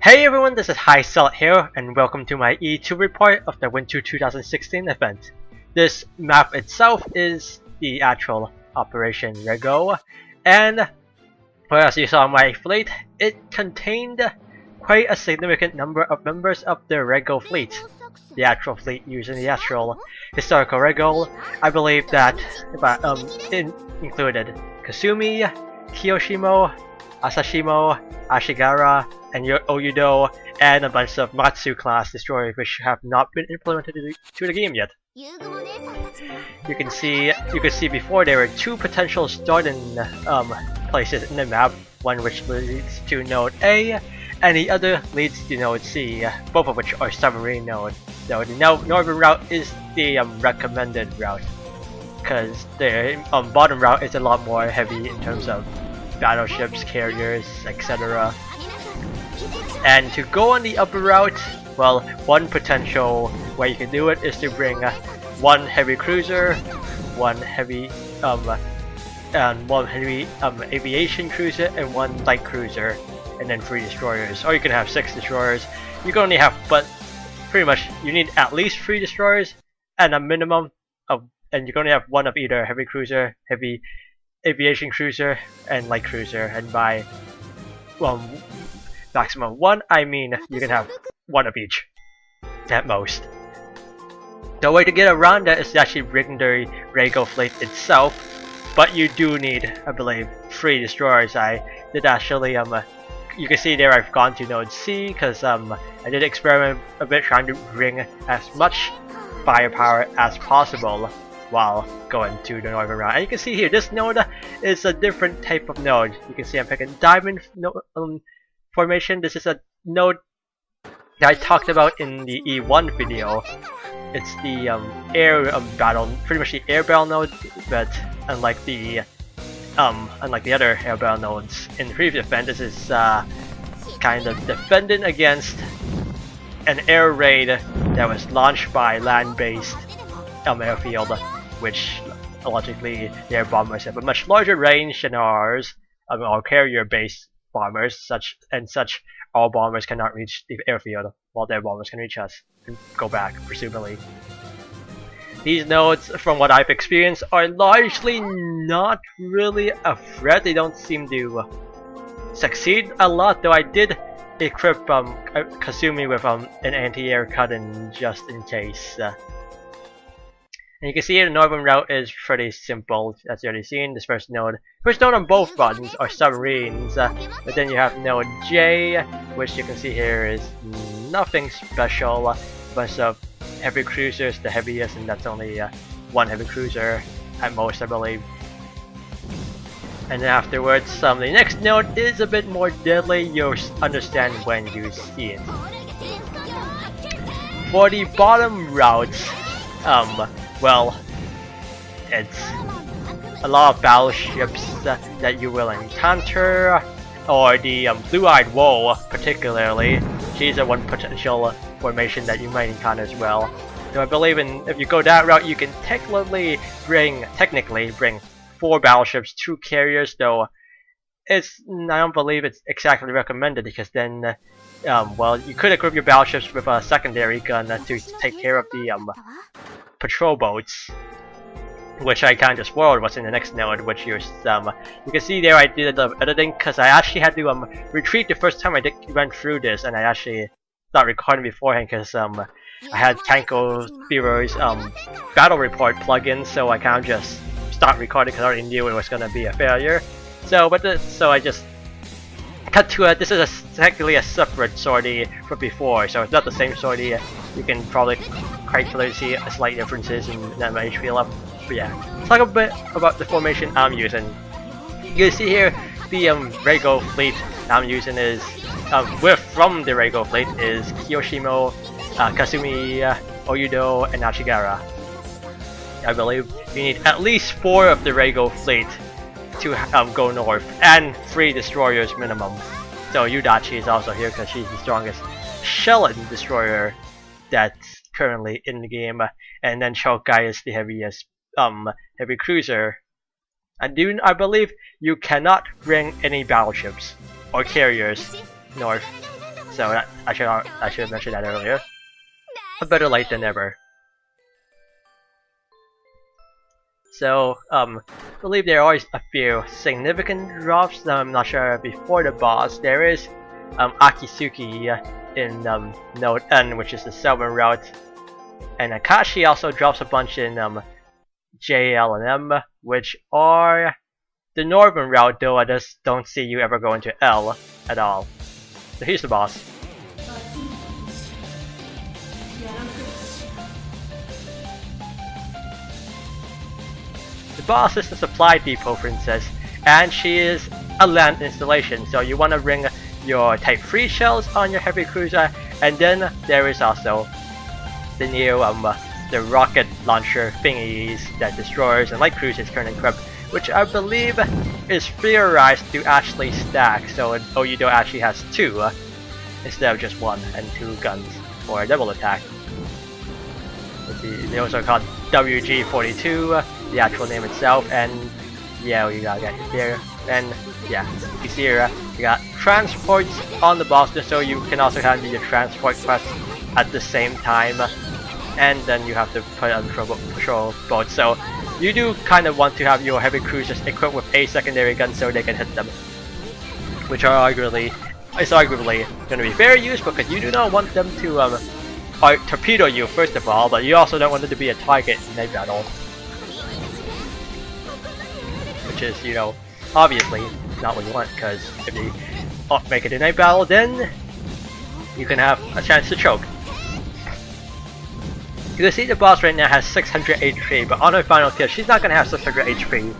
Hey everyone, this is HighZealot here, and welcome to my E-2 report of the Winter 2016 event. This map itself is the actual Operation Rei-Go, and well, as you saw in my fleet, it contained quite a significant number of members of the Rei-Go fleet. The actual fleet using the actual historical Rei-Go. I believe that it included Kasumi, Kiyoshimo, Asashimo, Ashigara, and Oyudo, and a bunch of Matsu class destroyers which have not been implemented to the game yet. You can see before there were two potential starting places in the map, one which leads to node A, and the other leads to node C, both of which are submarine nodes. So the northern route is the recommended route, because the bottom route is a lot more heavy in terms of battleships, carriers, etc. And to go on the upper route, well, one potential way you can do it is to bring one heavy cruiser, one heavy aviation cruiser, and one light cruiser, and then 3 destroyers. Or you can have 6 destroyers. You can only have, but pretty much you need at least 3 destroyers and a minimum of, and you can only have one of either heavy cruiser, heavy aviation cruiser, and light cruiser. And by maximum 1, I mean you can have 1 of each at most. The way to get around that is to actually bring the Rei-Go fleet itself, but you do need, I believe, 3 destroyers. I did actually you can see there I've gone to node C because I did experiment a bit trying to bring as much firepower as possible while going to the northern route. And you can see here, this node is a different type of node. You can see I'm picking diamond formation. This is a node that I talked about in the E1 video. It's the air battle, pretty much the air battle node, but unlike the other air battle nodes in the previous event, this is kind of defending against an air raid that was launched by land-based airfield, which logically their bombers have a much larger range than ours, our carrier-based bombers. Such all bombers cannot reach the airfield, while their bombers can reach us and go back, presumably. These nodes, from what I've experienced, are largely not really a threat. They don't seem to succeed a lot, though I did equip Kasumi with an anti-air cutting just in case. And you can see the northern route is pretty simple, as you already seen. This first node on both buttons are submarines, but then you have node J, which you can see here is nothing special. A bunch of heavy cruisers, the heaviest, and that's only 1 heavy cruiser at most, I believe. And then afterwards, the next node is a bit more deadly. You'll understand when you see it. For the bottom routes, well, it's a lot of battleships that you will encounter, or the blue-eyed wool particularly. She's a one potential formation that you might encounter as well. So I believe if you go that route, you can technically bring 4 battleships, 2 carriers, though I don't believe it's exactly recommended, because then well, you could equip your battleships with a secondary gun to take care of the patrol boats, which I kind of spoiled what's in the next node, which you can see there I did the editing because I actually had to retreat the first time I went through this, and I actually started recording beforehand because I had Tanko Fever's battle report plugin, so I kind of just stopped recording because I already knew it was going to be a failure. So I just cut to it. This is technically a separate sortie from before, so it's not the same sortie. You can probably quite clearly see a slight differences in my HP level. But yeah, let's talk a bit about the formation I'm using. You can see here the Rei-Go fleet I'm using is from the Rei-Go fleet is Kiyoshimo, Kasumi, Oyudo, and Ashigara. I believe you need at least 4 of the Rei-Go fleet to go north, and 3 destroyers minimum. So Yudachi is also here because she's the strongest shell destroyer that's currently in the game, and then Shokai is the heaviest heavy cruiser. I believe you cannot bring any battleships or carriers north. So I should have mentioned that earlier. But better late than never. So, I believe there are a few significant drops. I'm not sure before the boss. There is Akitsuki in Node N, which is the southern route, and Akashi also drops a bunch in J, L, and M, which are the northern route. Though I just don't see you ever go into L at all. So here's the boss. The boss is the supply depot princess, and she is a land installation. So you want to bring your Type 3 shells on your heavy cruiser, and then there is also the new the rocket launcher thingies that destroys and light cruisers turn equipped, which I believe is theorized to actually stack. So Oyudo actually has 2 instead of just 1 and 2 guns for a double attack. Let's see, they also called WG-42, the actual name itself, and yeah, you gotta get here. And yeah, you see here, you got transports on the boss, so you can also have the transport quest at the same time, and then you have to put on patrol boats. So you do kind of want to have your heavy cruisers equipped with a secondary gun so they can hit them, which are arguably going to be very useful because you do not want them to torpedo you first of all, but you also don't want them to be a target in a battle, which is, you know, obviously not what you want, because if you make it in a battle, then you can have a chance to choke. You can see the boss right now has 600 HP, but on her final kill, she's not going to have 600 HP.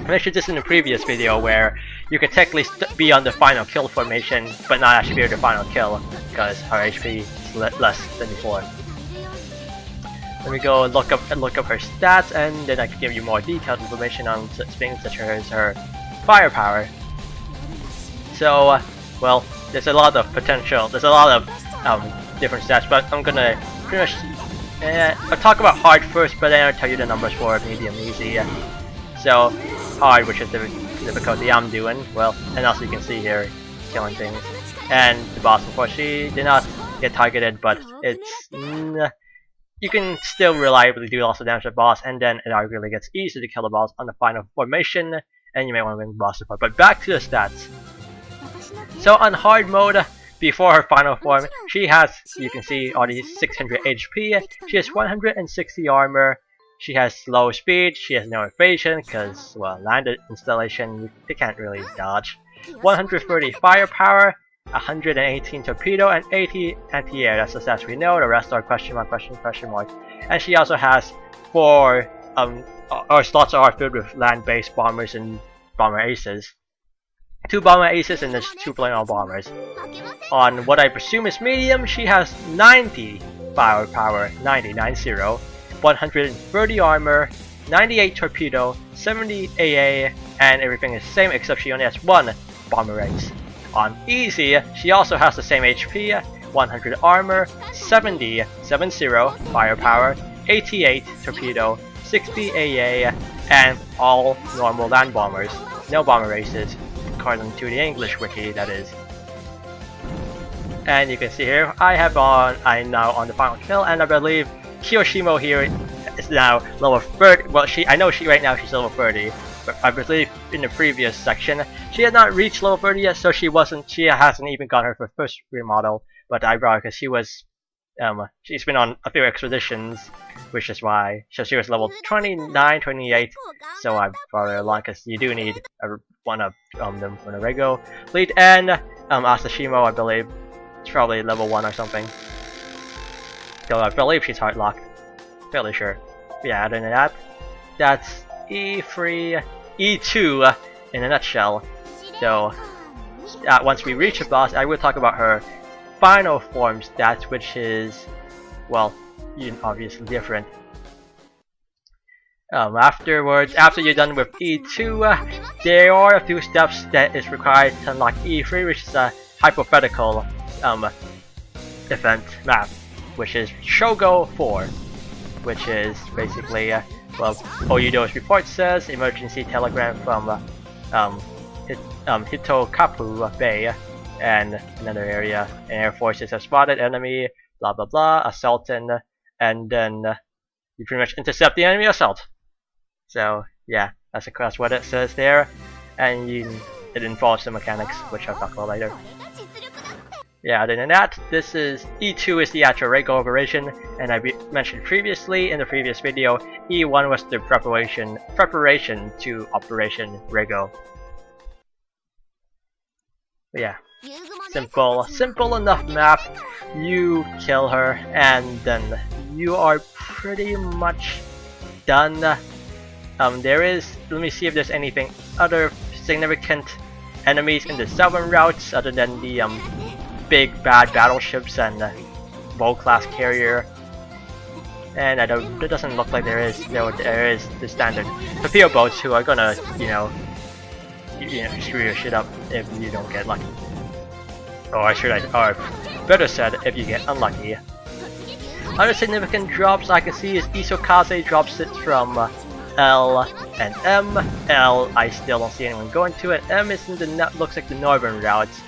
I mentioned this in the previous video where you can technically be on the final kill formation, but not actually be the final kill, because her HP is less than before. Let me go and look up her stats, and then I can give you more detailed information on such things such as her firepower. So, well, there's a lot of potential. There's a lot of different stats, but I'm gonna pretty much I'll talk about hard first, but then I'll tell you the numbers for medium, easy. So, hard, which is the difficulty I'm doing. Well, and also you can see here, killing things. And the boss, unfortunately, did not get targeted, but it's you can still reliably do lots of damage to the boss, and then it arguably gets easier to kill the boss on the final formation, and you may want to win the boss support. But back to the stats. So on hard mode, before her final form, she has, you can see, already 600 HP, she has 160 armor, she has slow speed, she has no evasion, because, well, land installation, you can't really dodge, 130 firepower, 118 torpedo, and 80 anti-air. That's the stats we know. The rest are question mark, question mark. And she also has 4 our slots are filled with land-based bombers and bomber aces. 2 bomber aces and there's 2 planar bombers. On what I presume is medium, she has 90 firepower, 90, 130 armor, 98 torpedo, 70 AA, and everything is the same except she only has 1 bomber ace. On easy, she also has the same HP, 100 armor, 70 firepower, 88 torpedo, 60 AA, and all normal land bombers. No bomber aces, according to the English wiki, that is. And you can see here, I'm now on the final kill, and I believe Kiyoshimo here is now level 30. Well, I know right now she's level 30. But I believe in the previous section, she had not reached level 30 yet, so she hasn't even got her first remodel. But I brought her because she's been on a few expeditions, which is why. So she was level 29, 28, so I brought her along because you do need one of them from the Rei-Go fleet. And Asashimo, I believe, is probably level 1 or something. So I believe she's heart locked. Fairly sure. But yeah, other than that, that's E3, E2 in a nutshell. So once we reach the boss, I will talk about her final form stats, which is, well, obviously different. After you're done with E2, there are a few steps that is required to unlock E3, which is a hypothetical event map, which is Shogo 4, which is basically well, Oyudo's report says emergency telegram from Hitokapu Bay, and another area. And air forces have spotted enemy, blah blah blah, assaulting, and then you pretty much intercept the enemy assault. So yeah, that's what it says there, and it involves the mechanics, which I'll talk about later. Yeah, other than that, this is E2 is the actual Rei-Go operation, and I mentioned previously in the previous video, E1 was the preparation to Operation Rei-Go. Yeah, simple enough map. You kill her, and then you are pretty much done. Let me see if there's anything other significant enemies in the southern routes other than the big bad battleships and bow-class carrier. And it doesn't look like there is. There is the standard torpedo boats who are gonna, screw your shit up if you don't get lucky. Or better said, if you get unlucky. Other significant drops I can see is Isokaze drops it from L and M. L, I still don't see anyone going to it. M is in the looks like the northern routes.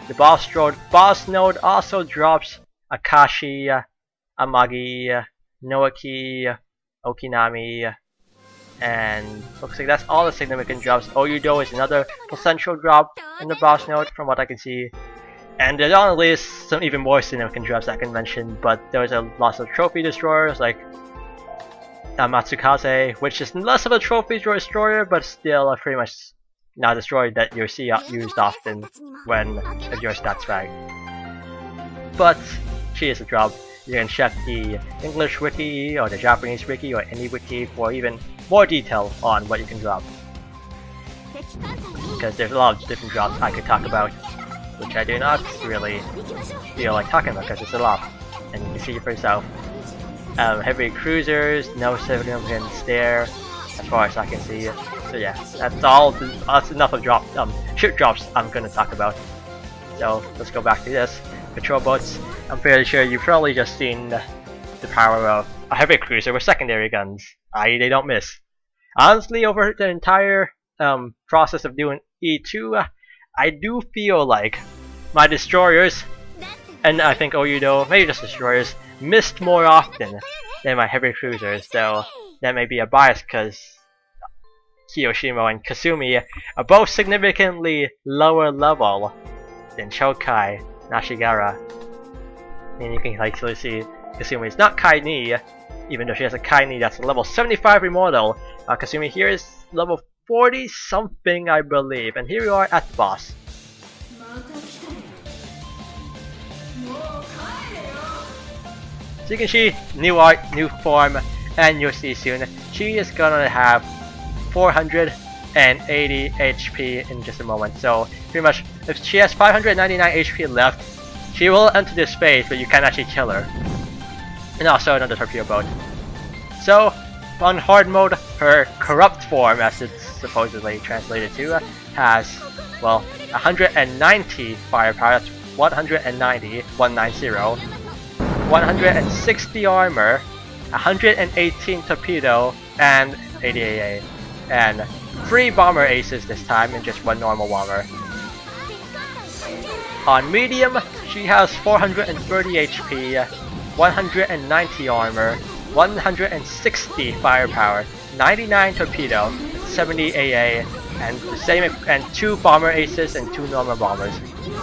The boss node also drops Akashi, Amagi, Noaki, Okinami, and looks like that's all the significant drops. Oyudo is another potential drop in the boss node from what I can see. And there's on the list some even more significant drops I can mention, but there's a lot of trophy destroyers like Matsukaze, which is less of a trophy destroyer, but still pretty much not a destroyer that you see used often if your stats bag. But she is a drop. You can check the English wiki or the Japanese wiki or any wiki for even more detail on what you can drop. Because there's a lot of different drops I could talk about, which I do not really feel like talking about because it's a lot, and you can see it for yourself. Heavy cruisers, no significance there, as far as I can see. So yeah, that's enough of ship drops I'm gonna talk about. So let's go back to this. Patrol boats. I'm fairly sure you've probably just seen the power of a heavy cruiser with secondary guns. They don't miss. Honestly, over the entire process of doing E2, I do feel like my destroyers, and I think Oyudo, maybe just destroyers, missed more often than my heavy cruisers, though that may be a bias because Kiyoshimo and Kasumi are both significantly lower level than Chokai, Nashigara. And you can actually see Kasumi is not Kai Ni, even though she has a Kai Ni that's a level 75 remodel. Kasumi here is level 40 something, I believe, and here we are at the boss. So you can see new art, new form, and you'll see soon she is gonna have 480 HP in just a moment. So pretty much, if she has 599 HP left, she will enter this phase, but you can actually kill her. And also another torpedo boat. So on hard mode, her corrupt form, as it's supposedly translated to, has 190 firepower. That's 190, 160 armor, 118 torpedo, and 80 AA, and 3 bomber aces this time, and just 1 normal bomber. On medium, she has 430 HP, 190 armor, 160 firepower, 99 torpedo, 70 AA, and 2 bomber aces and 2 normal bombers.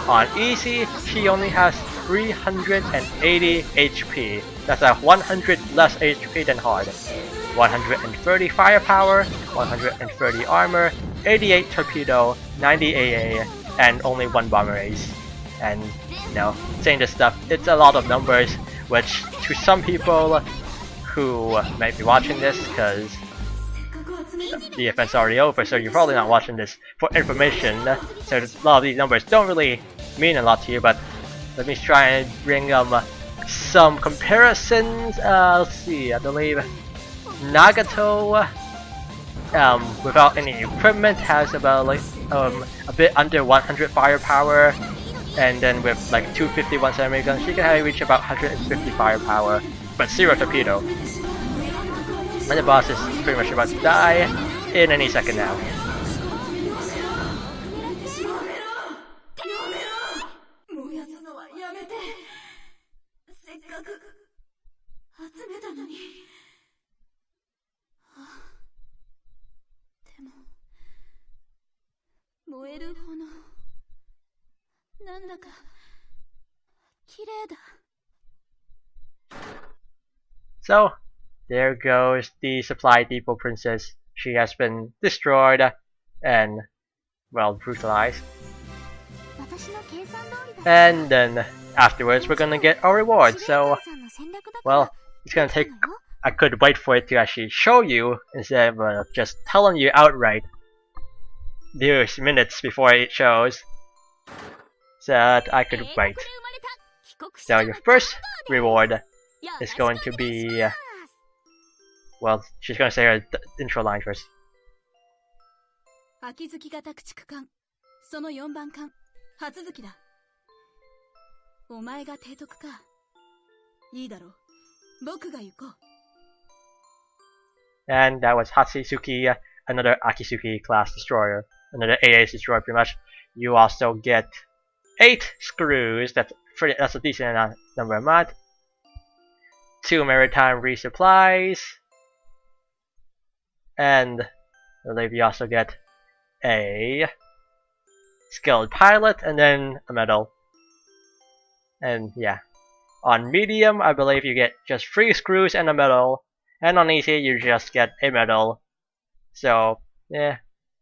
On easy, she only has 380 HP. That's 100 less HP than hard. 130 firepower, 130 armor, 88 torpedo, 90 AA, and only 1 bomber ace. And saying this stuff, it's a lot of numbers, which to some people who might be watching this, because the event's already over, so you're probably not watching this for information, so a lot of these numbers don't really mean a lot to you, but let me try and bring some comparisons. Let's see, I believe Nagato, without any equipment, has about a bit under 100 firepower, and then with 250 170 guns, she can reach about 150 firepower, but 0 torpedo. And the boss is pretty much about to die in any second now. So, there goes the Supply Depot Princess. She has been destroyed and, well, brutalized. And then afterwards, we're gonna get our reward. So, well, it's gonna take. I could wait for it to actually show you instead of just telling you outright. There's minutes before it shows, so that I could wait. So your first reward is going to be. Well, she's gonna say her intro line first. 秋月型駆逐艦その4番艦初月だお前が提督かいいだろう僕が行こう And that was Hatsutsuki, another Akitsuki class destroyer, another AA destroyer pretty much. You also get 8 screws, that's a decent number amount. 2 maritime resupplies. And I believe you also get a skilled pilot and then a medal. And yeah, on medium I believe you get just 3 screws and a medal, and on easy you just get a medal. So yeah,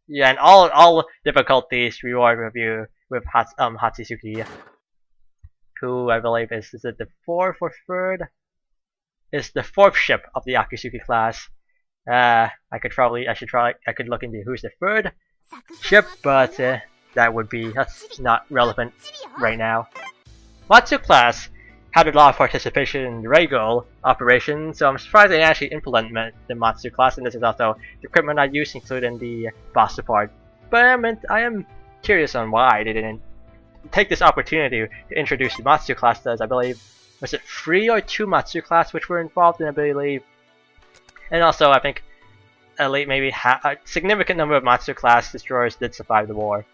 and all difficulties reward with you with Hatsutsuki, who I believe is it the 4th or 3rd? Is the 4th ship of the Akitsuki class. I could look into who's the 3rd ship, but that's not relevant right now. Matsu class had a lot of participation in the Rei-Go operation, so I'm surprised they actually implemented the Matsu class, and this is also the equipment I used, including the boss support. But I am curious on why they didn't take this opportunity to introduce the Matsu class. As I believe, was it 3 or 2 Matsu class which were involved in, I believe. And also, I think at least maybe a significant number of Matsu class destroyers did survive the war.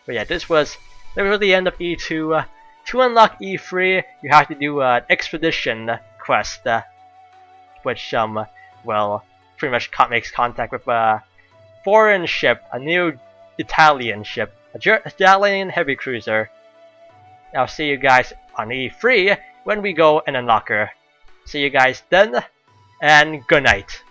But yeah, this was the end of E2. To unlock E3, you have to do an expedition quest, which well, pretty much makes contact with a foreign ship, a new Italian ship, a Italian heavy cruiser. I'll see you guys on E3 when we go and unlock her. See you guys then, and good night.